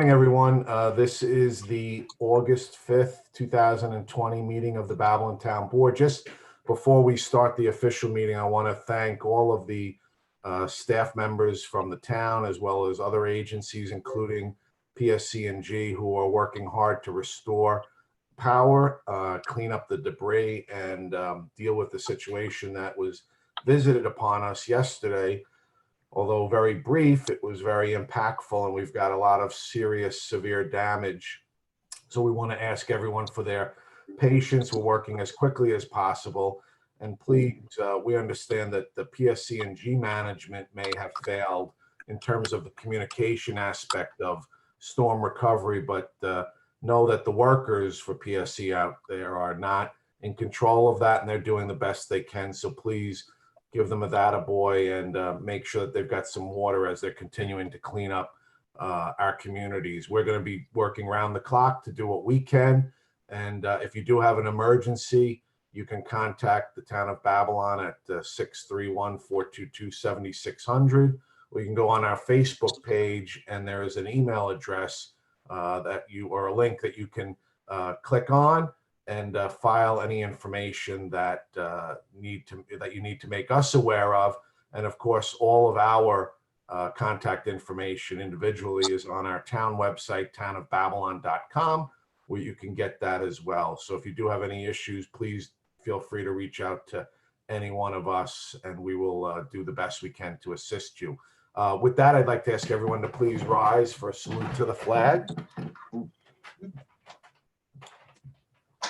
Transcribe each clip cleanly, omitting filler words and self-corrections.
Morning, everyone. This is the August 5th, 2020 meeting of the Babylon Town Board. Just before we start the official meeting, I want to thank all of the staff members from the town as well as other agencies, including PSC&G, who are working hard to restore power, clean up the debris, and deal with the situation that was visited upon us yesterday. Although very brief, it was very impactful, and we've got a lot of serious, severe damage. So we want to ask everyone for their patience. We're working as quickly as possible. And please, we understand that the PSC&G management may have failed in terms of the communication aspect of storm recovery, but know that the workers for PSC out there are not in control of that, and they're doing the best they can. So please, give them a attaboy and make sure that they've got some water as they're continuing to clean up our communities. We're going to be working round the clock to do what we can. And if you do have an emergency, you can contact the town of Babylon at 631-422-7600, or you can go on our Facebook page and there is an email address or a link that you can click on and file any information that you need to make us aware of. And of course, all of our contact information individually is on our town website, townofbabylon.com, where you can get that as well. So if you do have any issues, please feel free to reach out to any one of us, and we will do the best we can to assist you. With that, I'd like to ask everyone to please rise for a salute to the flag.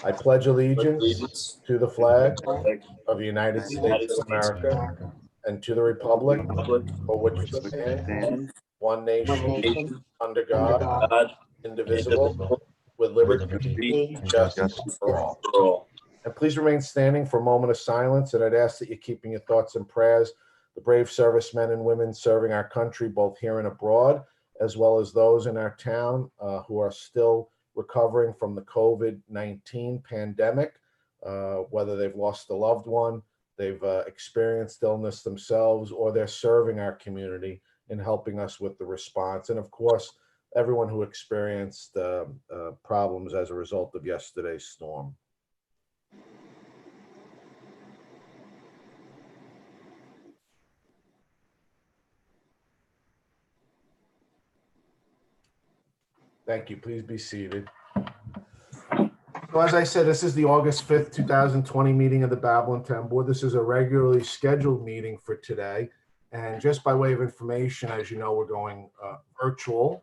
I pledge allegiance to the flag of the United States of America and to the republic for which it stands, one nation, under God, indivisible, with liberty and justice for all. And please remain standing for a moment of silence, and I'd ask that you're keeping your thoughts and prayers the brave servicemen and women serving our country, both here and abroad, as well as those in our town who are still recovering from the COVID-19 pandemic, whether they've lost a loved one, they've experienced illness themselves, or they're serving our community in helping us with the response. And of course, everyone who experienced problems as a result of yesterday's storm. Thank you. Please be seated. So as I said, this is the August 5th, 2020 meeting of the Babylon Town Board. This is a regularly scheduled meeting for today. And just by way of information, as you know, we're going virtual.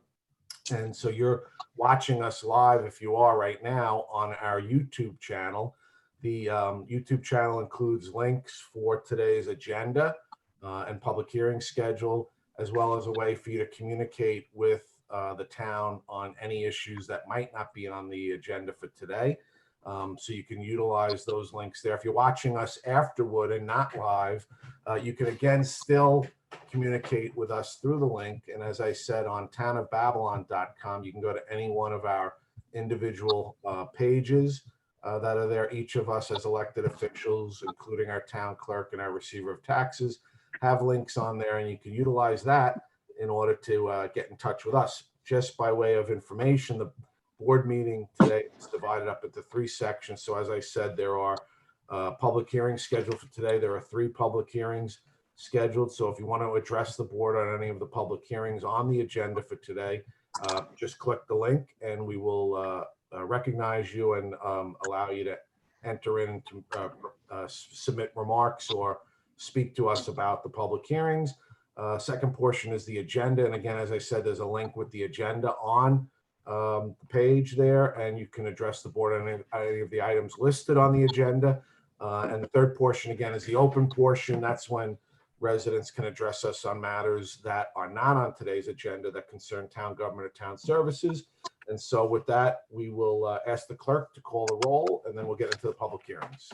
And so you're watching us live, if you are right now, on our YouTube channel. The YouTube channel includes links for today's agenda and public hearing schedule, as well as a way for you to communicate with the town on any issues that might not be on the agenda for today. So you can utilize those links there. If you're watching us afterward and not live, you can again still communicate with us through the link. And as I said, on townofbabylon.com, you can go to any one of our individual pages that are there. Each of us as elected officials, including our town clerk and our receiver of taxes, have links on there, and you can utilize that in order to get in touch with us. Just by way of information, the board meeting today is divided up into 3 sections. So as I said, there are public hearings scheduled for today. There are 3 public hearings scheduled. So if you want to address the board on any of the public hearings on the agenda for today, just click the link and we will recognize you and allow you to enter in to submit remarks or speak to us about the public hearings. Second portion is the agenda. And again, as I said, there's a link with the agenda on the page there, and you can address the board on any of the items listed on the agenda. And the third portion, again, is the open portion. That's when residents can address us on matters that are not on today's agenda that concern town government or town services. And so with that, we will ask the clerk to call the roll, and then we'll get into the public hearings.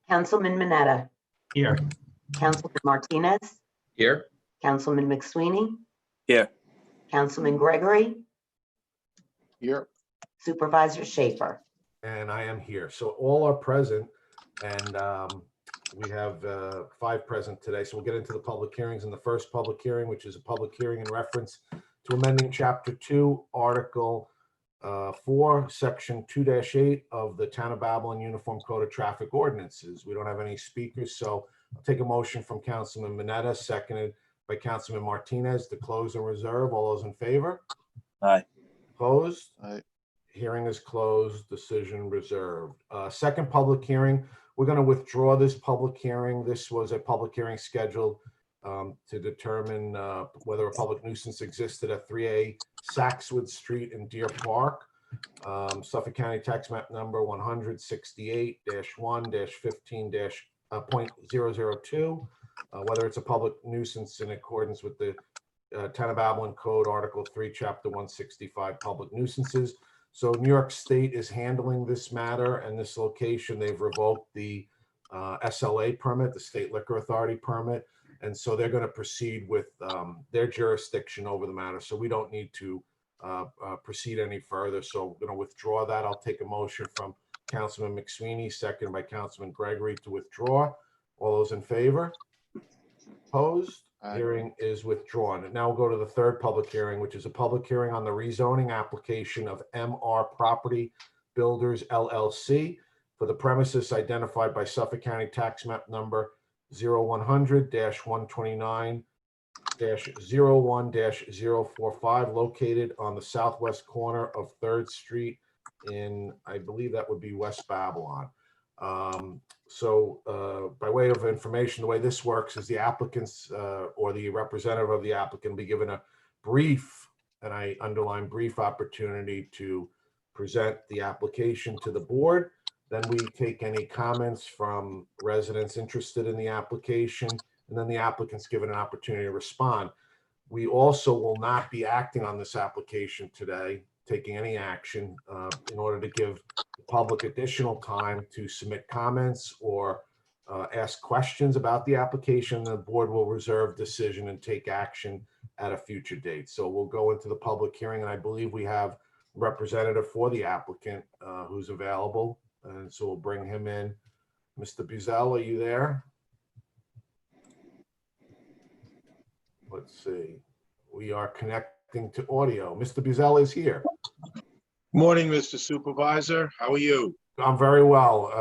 Councilman Mineta. Here. Councilman Martinez. Here. Councilman McSweeney. Here. Councilman Gregory. Here. Supervisor Schaefer. And I am here. So all are present, and we have 5 present today. So we'll get into the public hearings. And the first public hearing, which is a public hearing in reference to amending Chapter 2, Article 4, Section 2-8 of the Town of Babylon Uniform Code of Traffic Ordinances. We don't have any speakers, so I'll take a motion from Councilman Mineta, seconded by Councilman Martinez, to close and reserve. All those in favor? Aye. Opposed? Aye. Hearing is closed, decision reserved. Second public hearing, we're going to withdraw this public hearing. This was a public hearing scheduled to determine whether a public nuisance existed at 3A Saxwood Street in Deer Park. Suffolk County Tax Map Number 168-1-15-.002. Whether it's a public nuisance in accordance with the Town of Babylon Code, Article 3, Chapter 165, Public Nuisances. So New York State is handling this matter, and this location, they've revoked the SLA permit, the State Liquor Authority permit. And so they're going to proceed with their jurisdiction over the matter. So we don't need to proceed any further. So we're going to withdraw that. I'll take a motion from Councilman McSweeney, seconded by Councilman Gregory, to withdraw. All those in favor? Opposed? Aye. Hearing is withdrawn. And now we'll go to the third public hearing, which is a public hearing on the rezoning application of MR Property Builders LLC for the premises identified by Suffolk County Tax Map Number 0100-129-01-045, located on the southwest corner of 3rd Street in, I believe that would be West Babylon. By way of information, the way this works is the applicants or the representative of the applicant will be given a brief, and I underline brief, opportunity to present the application to the board. Then we take any comments from residents interested in the application, and then the applicant's given an opportunity to respond. We also will not be acting on this application today, taking any action in order to give the public additional time to submit comments or ask questions about the application. The board will reserve decision and take action at a future date. So we'll go into the public hearing, and I believe we have a representative for the applicant who's available. And so we'll bring him in. Mr. Buzel, are you there? Let's see. We are connecting to audio. Mr. Buzel is here. Morning, Mr. Supervisor. How are you? I'm very well.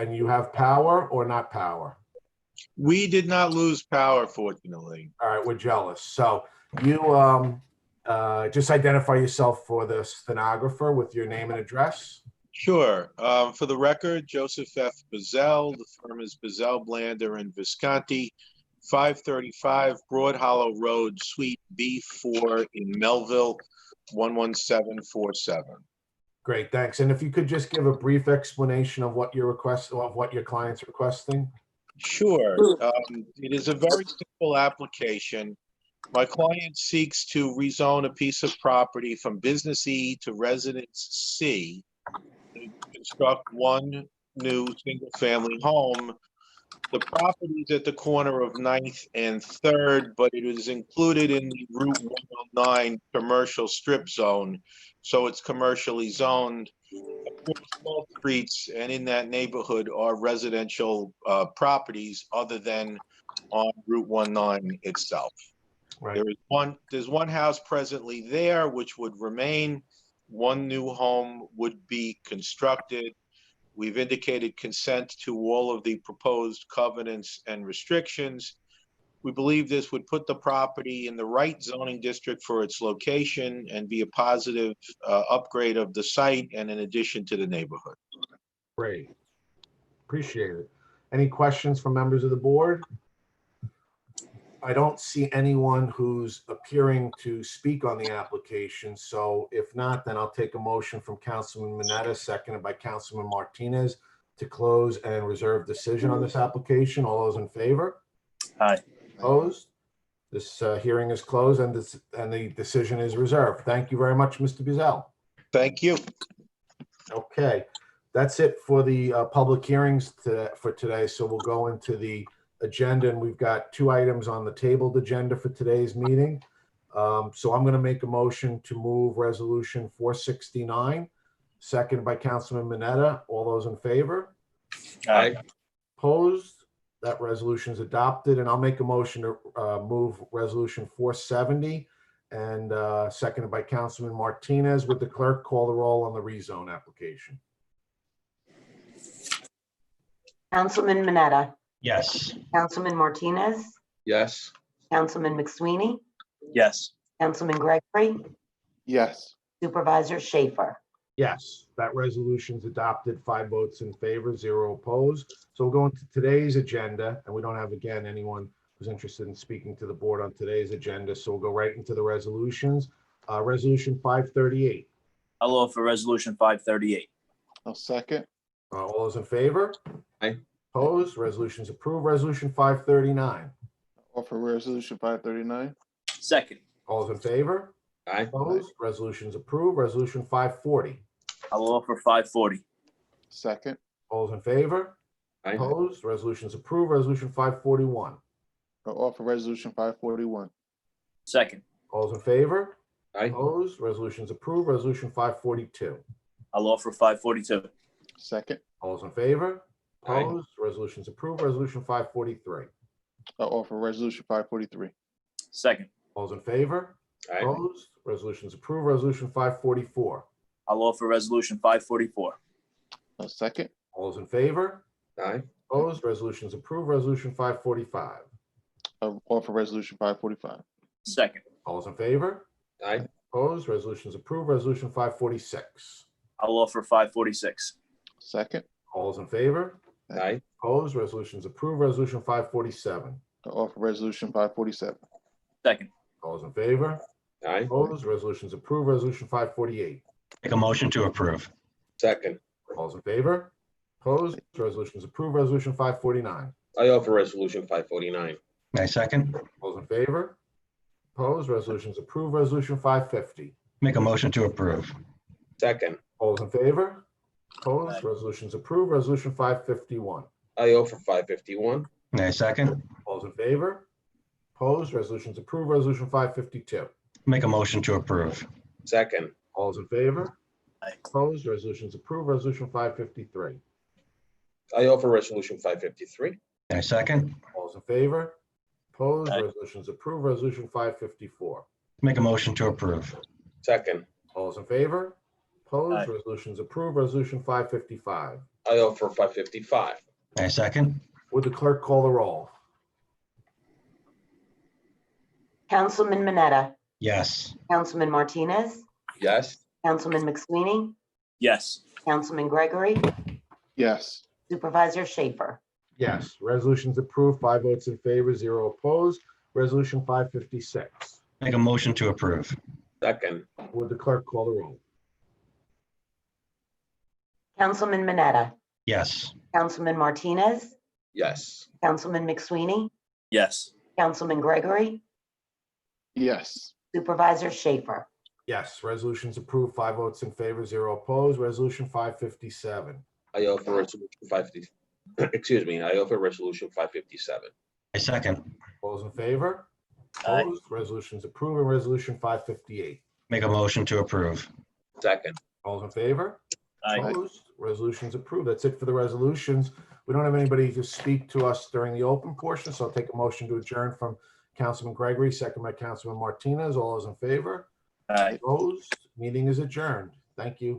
And you have power or not power? We did not lose power, fortunately. All right, we're jealous. So you just identify yourself for the stenographer with your name and address. Sure. For the record, Joseph F. Buzel. The firm is Buzel, Blander, and Visconti, 535 Broad Hollow Road, Suite B4 in Melville, 11747. Great, thanks. And if you could just give a brief explanation of what your client's requesting. Sure. It is a very simple application. My client seeks to rezone a piece of property from Business E to Residence C to construct one new single-family home. The property is at the corner of 9th and 3rd, but it is included in the Route 109 commercial strip zone, so it's commercially zoned. Small streets and in that neighborhood are residential properties other than on Route 19 itself. Right. There's one house presently there which would remain. One new home would be constructed. We've indicated consent to all of the proposed covenants and restrictions. We believe this would put the property in the right zoning district for its location and be a positive upgrade of the site and in addition to the neighborhood. Great. Appreciate it. Any questions from members of the board? I don't see anyone who's appearing to speak on the application. So if not, then I'll take a motion from Councilman Mineta, seconded by Councilman Martinez, to close and reserve decision on this application. All those in favor? Aye. Opposed? This hearing is closed and the decision is reserved. Thank you very much, Mr. Buzel. Thank you. Okay, that's it for the public hearings for today. So we'll go into the agenda, and we've got 2 items on the tabled agenda for today's meeting. So I'm going to make a motion to move resolution 469, seconded by Councilman Mineta. All those in favor? Aye. Opposed? That resolution is adopted. And I'll make a motion to move resolution 470, and seconded by Councilman Martinez. Would the clerk call the roll on the rezone application? Councilman Mineta, Yes. Councilman Martinez, Yes. Councilman McSweeney, Yes. Councilman Gregory, Yes. Supervisor Schaefer. Yes, that resolution's adopted, 5 votes in favor, 0 opposed. So we'll go into today's agenda, and we don't have, again, anyone who's interested in speaking to the board on today's agenda, so we'll go right into the resolutions. Resolution 538. I'll offer resolution 538. I'll second. All those in favor? Aye. Opposed? Resolution's approved. Resolution 539. Offer resolution 539. Second. All those in favor? Aye. Opposed? Resolution's approved. Resolution 540. I'll offer 540. Second. All those in favor? Aye. Opposed? Resolution's approved. Resolution 541. I'll offer resolution 541. Second. All those in favor? Aye. Opposed? Resolution's approved. Resolution 542. I'll offer 542. Second. All those in favor? Aye. Opposed? Resolution's approved. Resolution 543. I'll offer resolution 543. Second. All those in favor? Aye. Opposed? Resolution's approved. Resolution 544. I'll offer resolution 544. I'll second. All those in favor? Aye. Opposed? Resolution's approved. Resolution 545. I'll offer resolution 545. Second. All those in favor? Aye. Opposed? Resolution's approved. Resolution 546. I'll offer 546. Second. All those in favor? Aye. Opposed? Resolution's approved. Resolution 547. I'll offer resolution 547. Second. All those in favor? Aye. Opposed? Resolution's approved. Resolution 548. Make a motion to approve. Second. All those in favor? Opposed? Resolution's approved. Resolution 549. I offer resolution 549. I second. All those in favor? Opposed? Resolution's approved. Resolution 550. Make a motion to approve. Second. All those in favor? Opposed? Aye. Resolution's approved. Resolution 551. I offer 551. I second. All those in favor? Opposed? Resolution's approved. Resolution 552. Make a motion to approve. Second. All those in favor? Aye. Opposed? Resolution's approved. Resolution 553. I offer resolution 553. I second. All those in favor? Opposed? Aye. Resolution's approved. Resolution 554. Make a motion to approve. Second. All those in favor? Opposed? Aye. Resolution's approved. Resolution 555. I offer 555. I second. Would the clerk call the roll? Councilman Mineta, Yes. Councilman Martinez, Yes. Councilman McSweeney, Yes. Councilman Gregory, Yes. Supervisor Schaefer. Yes. Resolution's approved. 5 votes in favor, 0 opposed. Resolution 556. Make a motion to approve. Second. Would the clerk call the roll? Councilman Mineta, Yes. Councilman Martinez, Yes. Councilman McSweeney, Yes. Councilman Gregory, Yes. Supervisor Schaefer. Yes. Resolution's approved. 5 votes in favor, 0 opposed. Resolution 557. I offer resolution 50. Excuse me. I offer resolution 557. I second. All those in favor? Aye. Opposed? Resolution's approved. And resolution 558. Make a motion to approve. Second. All those in favor? Aye. Opposed? Resolution's approved. That's it for the resolutions. We don't have anybody to speak to us during the open portion, so I'll take a motion to adjourn from Councilman Gregory, second by Councilman Martinez. All those in favor? Aye. Opposed? Meeting is adjourned. Thank you.